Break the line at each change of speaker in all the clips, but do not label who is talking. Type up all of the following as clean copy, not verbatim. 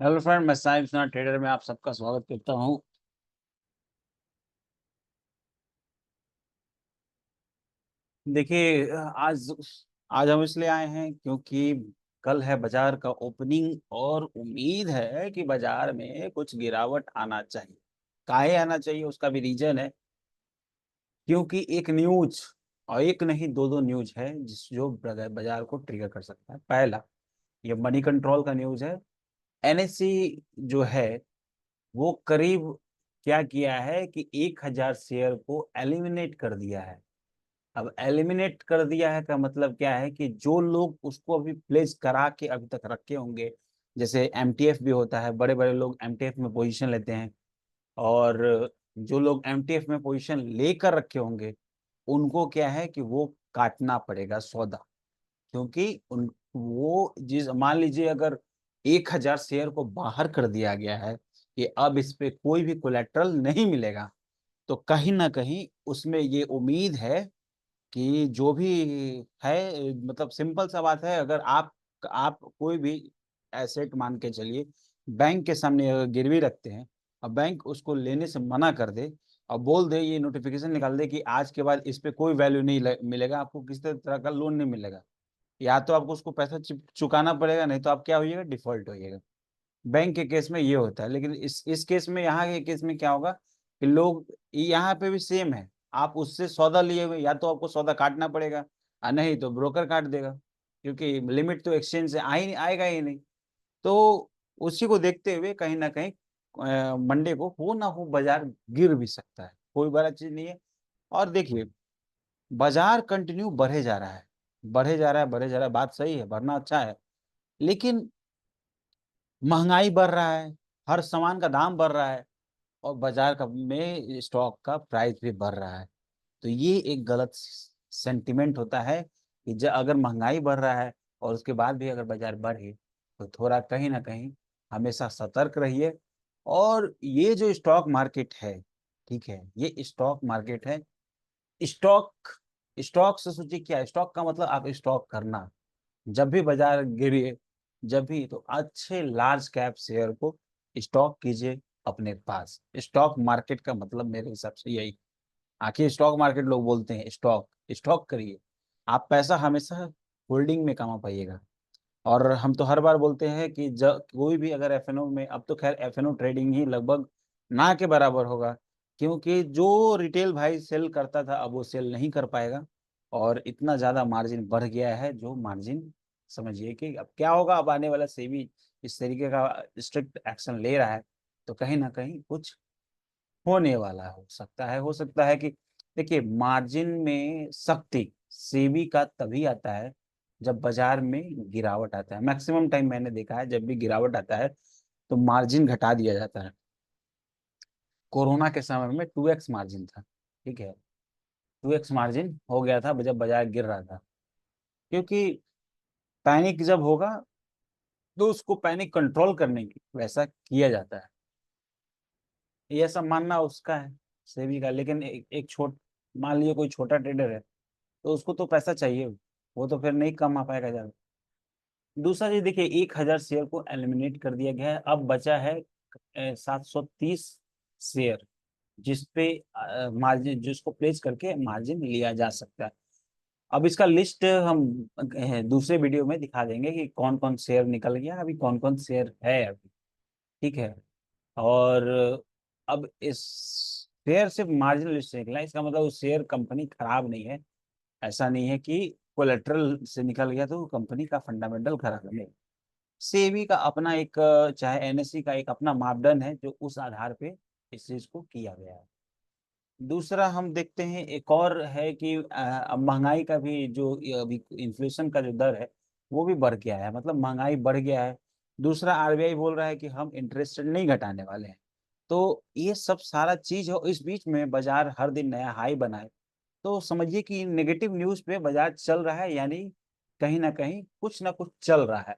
Hello friend, मैं science star trader में आप सबका स्वागत करता हूं। देखिए, आज आज हम इसलिए आए हैं क्योंकि कल है बाजार का ओपनिंग और उम्मीद है कि बाजार में कुछ गिरावट आना चाहिए। काहे आना चाहिए, उसका भी रीजन है। क्योंकि एक न्यूज, और एक नहीं दो दो न्यूज है जिस जो बाजार को ट्रिगर कर सकता है। पहला, ये मनी कंट्रोल का न्यूज है। एनएससी जो है वो करीब क्या किया है कि 1,000 शेयर को एलिमिनेट कर दिया है। अब एलिमिनेट कर दिया है का मतलब क्या है कि जो लोग उसको अभी प्लेस करा के अभी तक रखे होंगे, जैसे एमटीएफ भी होता है, बड़े बड़े लोग एमटीएफ में पोजीशन लेते हैं। और जो लोग एमटीएफ में पोजीशन लेकर रखे होंगे उनको क्या है कि वो काटना पड़ेगा सौदा। क्योंकि उन वो जिस मान लीजिए अगर 1,000 शेयर को बाहर कर दिया गया है कि अब इस पे कोई भी कोलेट्रल नहीं मिलेगा, तो कहीं ना कहीं उसमें ये उम्मीद है कि जो भी है, मतलब सिंपल सा बात है, अगर आप कोई भी एसेट मान के चलिए, बैंक के सामने अगर गिरवी रखते हैं और बैंक उसको लेने से मना कर दे और बोल दे, ये नोटिफिकेशन निकाल दे कि आज के बाद इस पे कोई वैल्यू नहीं मिलेगा, आपको किसी तरह का लोन नहीं मिलेगा, या तो आपको उसको पैसा चुकाना पड़ेगा, नहीं तो आप क्या होइएगा, डिफॉल्ट होइएगा। बैंक के केस में ये होता है। लेकिन इस केस में, यहाँ के केस में क्या होगा कि लोग, यहाँ पे भी सेम है। आप उससे सौदा लिए हुए, या तो आपको सौदा काटना पड़ेगा और नहीं तो ब्रोकर काट देगा, क्योंकि लिमिट तो एक्सचेंज से आएगा ही नहीं। तो उसी को देखते हुए कहीं ना कहीं मंडे को हो ना हो बाजार गिर भी सकता है, कोई बड़ा चीज नहीं है। और देखिए, बाजार कंटिन्यू बढ़े जा रहा है, बढ़े जा रहा है, बढ़े जा रहा है, बात सही है, बढ़ना अच्छा है। लेकिन महंगाई बढ़ रहा है, हर सामान का दाम बढ़ रहा है, और बाजार का में स्टॉक का प्राइस भी बढ़ रहा है। तो ये एक गलत सेंटिमेंट होता है कि जब अगर महंगाई बढ़ रहा है और उसके बाद भी अगर बाजार बढ़े, तो थोड़ा कहीं ना कहीं हमेशा सतर्क रहिए। और ये जो स्टॉक मार्केट है, ठीक है, ये स्टॉक मार्केट है। स्टॉक स्टॉक से सोचिए, क्या स्टॉक का मतलब, आप स्टॉक करना। जब भी बाजार गिरे, जब भी, तो अच्छे लार्ज कैप शेयर को स्टॉक कीजिए अपने पास। स्टॉक मार्केट का मतलब मेरे हिसाब से यही। आखिर स्टॉक मार्केट लोग बोलते हैं स्टॉक, स्टॉक करिए। आप पैसा हमेशा होल्डिंग में कमा पाइएगा। और हम तो हर बार बोलते हैं कि जब कोई भी अगर एफएनओ में, अब तो खैर एफएनओ ट्रेडिंग ही लगभग ना के बराबर होगा, क्योंकि जो रिटेल भाई सेल करता था अब वो सेल नहीं कर पाएगा। और इतना ज्यादा मार्जिन बढ़ गया है, जो मार्जिन समझिए कि अब क्या होगा। अब आने वाला सेबी इस तरीके का स्ट्रिक्ट एक्शन ले रहा है, तो कहीं ना कहीं कुछ होने वाला हो सकता है कि, देखिए, मार्जिन में सख्ती सेबी का तभी आता है जब बाजार में गिरावट आता है। मैक्सिमम टाइम मैंने देखा है, जब भी गिरावट आता है तो मार्जिन घटा दिया जाता है। कोरोना के समय में 2x मार्जिन था, ठीक है, 2x मार्जिन हो गया था जब बाजार गिर रहा था। क्योंकि पैनिक जब होगा तो उसको पैनिक कंट्रोल करने की वैसा किया जाता है। ये सब मानना उसका है, सेबी का। लेकिन एक मान लीजिए कोई छोटा ट्रेडर है, तो उसको तो पैसा चाहिए, वो तो फिर नहीं कमा पाएगा ज्यादा। दूसरा चीज देखिए, 1,000 शेयर को एलिमिनेट कर दिया गया है, अब बचा है 730 शेयर, जिसपे मार्जिन, जिसको प्लेस करके मार्जिन लिया जा सकता है। अब इसका लिस्ट हम दूसरे वीडियो में दिखा देंगे कि कौन कौन शेयर निकल गया, अभी कौन कौन शेयर है अभी, ठीक है। और अब इस शेयर सिर्फ मार्जिनल लिस्ट से निकला है, इसका मतलब उस शेयर कंपनी खराब नहीं है। ऐसा नहीं है कि कोलेट्रल से निकल गया तो कंपनी का फंडामेंटल खराब है। सेबी का अपना एक, चाहे एनएससी का एक अपना मापदंड है, जो उस आधार पे इस चीज को किया गया है। दूसरा हम देखते हैं, एक और है कि अब महंगाई का भी जो अभी इन्फ्लेशन का जो दर है वो भी बढ़ गया है, मतलब महंगाई बढ़ गया है। दूसरा, आरबीआई बोल रहा है कि हम इंटरेस्ट रेट नहीं घटाने वाले हैं। तो ये सब सारा चीज हो, इस बीच में बाजार हर दिन नया हाई बनाए, तो समझिए कि नेगेटिव न्यूज पे बाजार चल रहा है, यानी कहीं ना कुछ चल रहा है।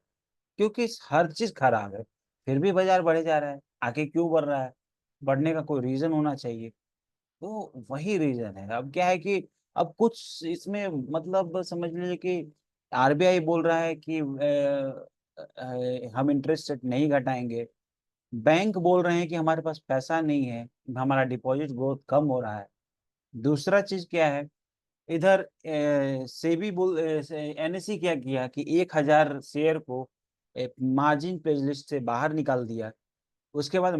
क्योंकि हर चीज खराब है, फिर भी बाजार बढ़े जा रहा है। आगे क्यों बढ़ रहा है, बढ़ने का कोई रीजन होना चाहिए। तो वही रीजन है। अब क्या है कि अब कुछ इसमें, मतलब समझ लीजिए कि आरबीआई बोल रहा है कि हम इंटरेस्ट रेट नहीं घटाएंगे। बैंक बोल रहे हैं कि हमारे पास पैसा नहीं है, हमारा डिपॉजिट बहुत कम हो रहा है। दूसरा चीज क्या है, इधर सेबी बोल एनएसई क्या किया कि 1,000 शेयर को मार्जिन प्लेज लिस्ट से बाहर निकाल दिया। उसके बाद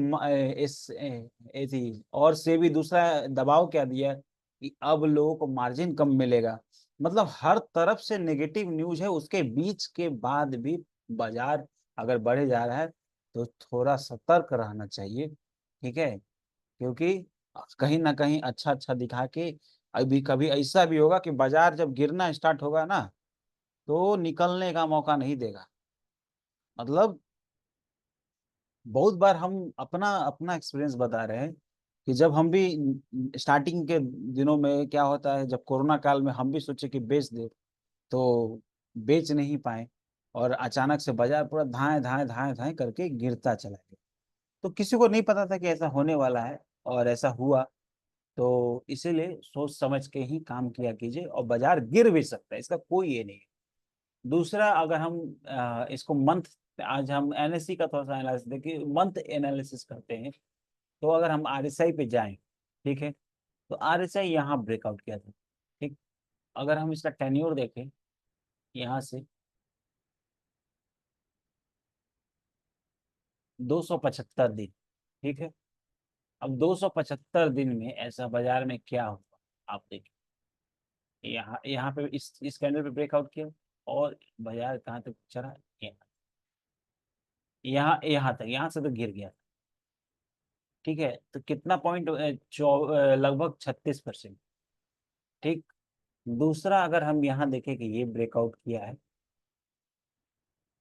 थी और सेबी दूसरा दबाव क्या दिया कि अब लोगों को मार्जिन कम मिलेगा। मतलब हर तरफ से नेगेटिव न्यूज है, उसके बीच के बाद भी बाजार अगर बढ़े जा रहा है तो थोड़ा सतर्क रहना चाहिए। ठीक है, क्योंकि कहीं ना कहीं अच्छा अच्छा दिखा के अभी कभी ऐसा भी होगा कि बाजार जब गिरना स्टार्ट होगा ना तो निकलने का मौका नहीं देगा। मतलब बहुत बार हम अपना अपना एक्सपीरियंस बता रहे हैं कि जब हम भी स्टार्टिंग के दिनों में क्या होता है, जब कोरोना काल में हम भी सोचे कि बेच दे तो बेच नहीं पाए, और अचानक से बाजार पूरा धाए धाए धाए धाए करके गिरता चला गया। तो किसी को नहीं पता था कि ऐसा होने वाला है, और ऐसा हुआ। तो इसीलिए सोच समझ के ही काम किया कीजिए, और बाजार गिर भी सकता है, इसका कोई ये नहीं है। दूसरा, अगर हम इसको मंथ, आज हम एनएससी का थोड़ा सा एनालिसिस देखिए, मंथ एनालिसिस करते हैं। तो अगर हम आरएसआई पे जाएं, ठीक है, तो आरएसआई यहाँ ब्रेकआउट किया था। ठीक, अगर हम इसका टेन्योर देखें यहाँ से 275 दिन, ठीक है। अब 275 दिन में ऐसा बाजार में क्या हुआ, आप देखिए। यहाँ यहाँ पे इस कैंडल पे ब्रेकआउट किया, और बाजार कहाँ तक चला, यहाँ यहाँ तक, यहाँ से तो गिर गया। ठीक है, तो कितना पॉइंट, लगभग 36%। ठीक, दूसरा अगर हम यहाँ देखें कि ये ब्रेकआउट किया है,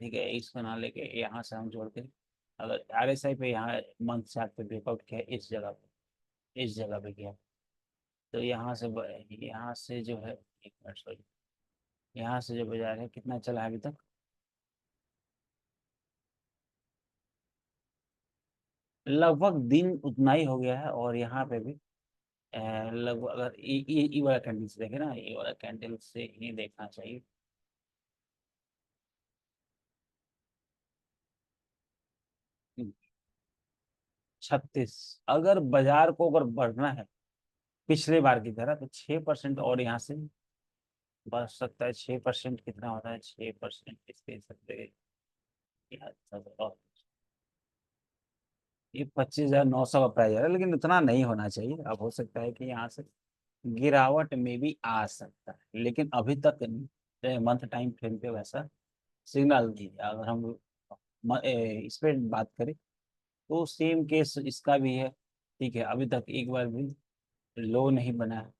ठीक है, इसको ना लेके यहाँ से हम जोड़ते हैं। अगर आरएसआई पे यहाँ मंथ चार्ट पे ब्रेकआउट किया है, इस जगह पे, इस जगह पे किया, तो यहाँ से जो है, एक मिनट सॉरी, यहाँ से जो बाजार है कितना चला है अभी तक, लगभग दिन उतना ही हो गया है। और यहाँ पे भी लगभग, अगर ये वाला कैंडल से देखे ना, ये वाला कैंडल से ही देखना चाहिए। 36, अगर बाजार को अगर बढ़ना है पिछले बार की तरह, तो 6% और यहाँ से बढ़ सकता है। 6% कितना होता है, 6% इसके सकते, ये 25,900 का प्राइस है, लेकिन इतना नहीं होना चाहिए। अब हो सकता है कि यहाँ से गिरावट में भी आ सकता है, लेकिन अभी तक मंथ टाइम फ्रेम पे वैसा सिग्नल नहीं है। अगर हम इस पे बात करें तो सेम केस इसका भी है। ठीक है, अभी तक एक बार भी लो नहीं बना है।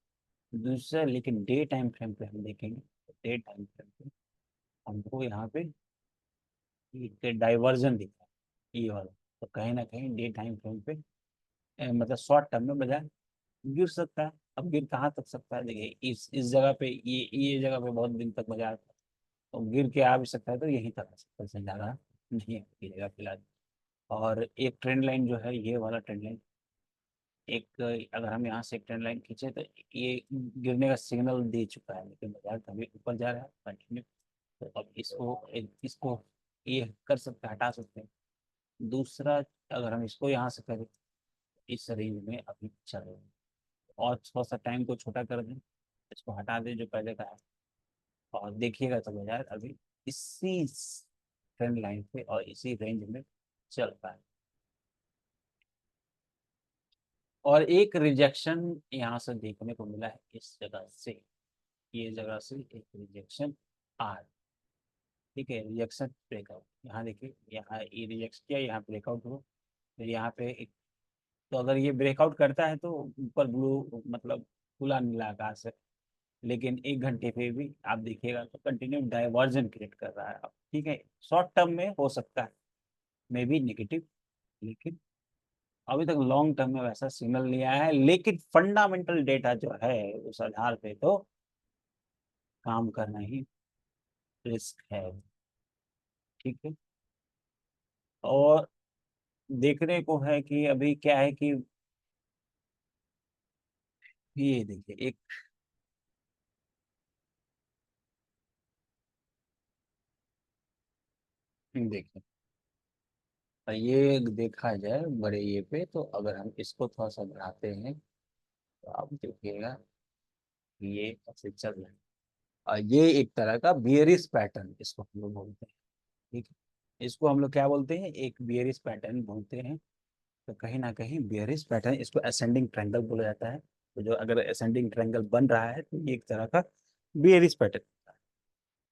दूसरा, लेकिन डे टाइम फ्रेम पे हम देखेंगे, डे टाइम फ्रेम पे हमको यहाँ पे एक डाइवर्जन दिखा है, ये वाला। तो कहीं ना कहीं डे टाइम फ्रेम पे मतलब शॉर्ट टर्म में बाजार गिर सकता है। अब गिर कहाँ तक सकता है, देखिए इस जगह पे, ये जगह पे बहुत दिन तक बाजार था, तो गिर के आ भी सकता है, तो यहीं तक आ सकता है, इससे ज्यादा नहीं गिरेगा फिलहाल। और एक ट्रेंड लाइन जो है, ये वाला ट्रेंड लाइन, एक अगर हम यहाँ से एक ट्रेंड लाइन खींचे तो ये गिरने का सिग्नल दे चुका है, लेकिन बाजार तभी ऊपर जा रहा है कंटिन्यू। तो अब इसको ये कर सकते हैं, हटा सकते हैं। दूसरा, अगर हम इसको यहाँ से करें, इस रेंज में अभी चल रहे हैं, और थोड़ा सा टाइम को छोटा कर दें, इसको हटा दें जो पहले का है, और देखिएगा तो बाजार अभी इसी ट्रेंड लाइन पे और इसी रेंज में चल रहा है। और एक रिजेक्शन यहाँ से देखने को मिला है, इस जगह से, ये जगह से एक रिजेक्शन आ रहा है। ठीक है, रिजेक्शन ब्रेकआउट, यहाँ देखिए, यहाँ ये रिजेक्ट किया, यहाँ ब्रेकआउट हुआ, फिर यहाँ पे एक, तो अगर ये ब्रेकआउट करता है तो ऊपर ब्लू, मतलब खुला नीला आकाश है। लेकिन 1 घंटे पे भी आप देखिएगा तो कंटिन्यू डाइवर्जन क्रिएट कर रहा है। अब ठीक है, शॉर्ट टर्म में हो सकता है मे बी नेगेटिव, लेकिन अभी तक लॉन्ग टर्म में वैसा सिग्नल नहीं आया है। लेकिन फंडामेंटल डेटा जो है उस आधार पे तो काम करना ही रिस्क है। ठीक है, और देखने को है कि अभी क्या है कि ये देखिए एक, देखिए, ये देखा जाए बड़े ये पे, तो अगर हम इसको थोड़ा सा बढ़ाते हैं तो आप देखिएगा ये ऐसे चल रहा है। और ये एक तरह का बियरिश पैटर्न इसको हम लोग बोलते हैं। ठीक है, इसको हम लोग क्या बोलते हैं, एक बियरिश पैटर्न बोलते हैं। तो कहीं ना कहीं बियरिश पैटर्न, इसको असेंडिंग ट्रायंगल बोला जाता है। तो जो अगर असेंडिंग ट्रायंगल बन रहा है तो ये एक तरह का बियरिश पैटर्न।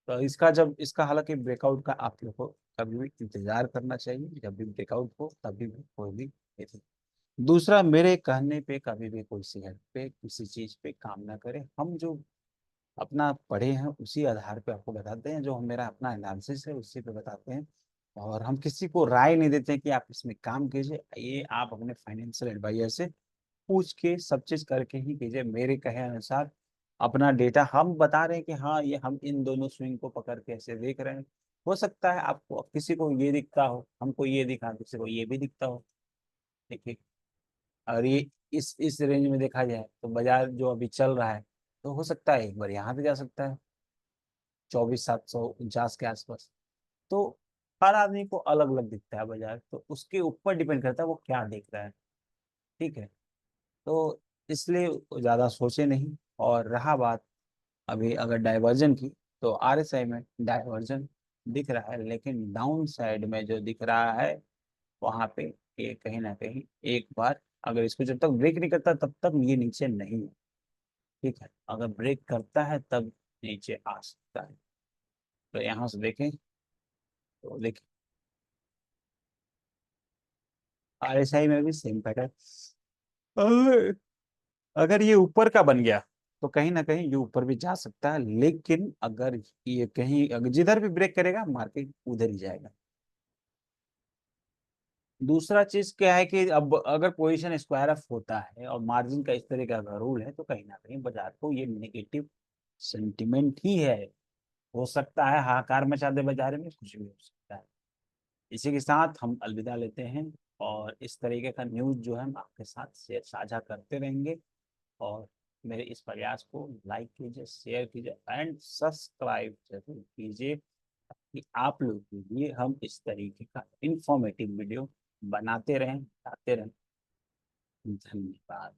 तो इसका, जब इसका हालांकि ब्रेकआउट का आप लोग को कभी भी इंतजार करना चाहिए, जब भी ब्रेकआउट हो तभी भी कोई भी नहीं। दूसरा, मेरे कहने पे कभी भी कोई शेयर पे किसी चीज पे काम ना करे। हम जो अपना पढ़े हैं उसी आधार पे आपको बताते हैं, जो हम मेरा अपना एनालिसिस है उसी पे बताते हैं। और हम किसी को राय नहीं देते हैं कि आप इसमें काम कीजिए, ये आप अपने फाइनेंशियल एडवाइजर से पूछ के सब चीज करके ही कीजिए। मेरे कहे अनुसार अपना डेटा हम बता रहे हैं कि हाँ, ये हम इन दोनों स्विंग को पकड़ के ऐसे देख रहे हैं। हो सकता है आपको, किसी को ये दिखता हो, हमको ये दिखा, किसी को ये भी दिखता हो। देखिए, और ये इस रेंज में देखा जाए तो बाजार जो अभी चल रहा है, तो हो सकता है एक बार यहाँ भी जा सकता है 24,749 के आसपास। तो हर आदमी को अलग अलग दिखता है बाजार, तो उसके ऊपर डिपेंड करता है वो क्या देख रहा है। ठीक है, तो इसलिए ज्यादा सोचे नहीं। और रहा बात अभी अगर डाइवर्जन की, तो आरएसआई में डाइवर्जन दिख रहा है, लेकिन डाउन साइड में जो दिख रहा है वहां पे ये कहीं ना कहीं एक बार, अगर इसको जब तक ब्रेक नहीं करता तब तक ये नीचे नहीं है। ठीक है, अगर ब्रेक करता है तब नीचे आ सकता है। तो यहाँ से देखें, तो देखिए आरएसआई में भी सेम पैटर्न। अगर ये ऊपर का बन गया तो कहीं ना कहीं ये ऊपर भी जा सकता है, लेकिन अगर ये कहीं, अगर जिधर भी ब्रेक करेगा मार्केट उधर ही जाएगा। दूसरा चीज क्या है कि अब अगर पोजीशन स्क्वायर ऑफ होता है और मार्जिन का इस तरह का अगर रूल है, तो कहीं ना कहीं बाजार को ये नेगेटिव सेंटिमेंट ही है। हो सकता है हाहाकार मचा दे बाजार में, कुछ भी हो सकता है। इसी के साथ हम अलविदा लेते हैं, और इस तरीके का न्यूज़ जो है हम आपके साथ शेयर साझा करते रहेंगे। और मेरे इस प्रयास को लाइक कीजिए, शेयर कीजिए एंड सब्सक्राइब जरूर कीजिए, कि आप लोग के लिए हम इस तरीके का इंफॉर्मेटिव वीडियो बनाते रहें, आते रहें। धन्यवाद।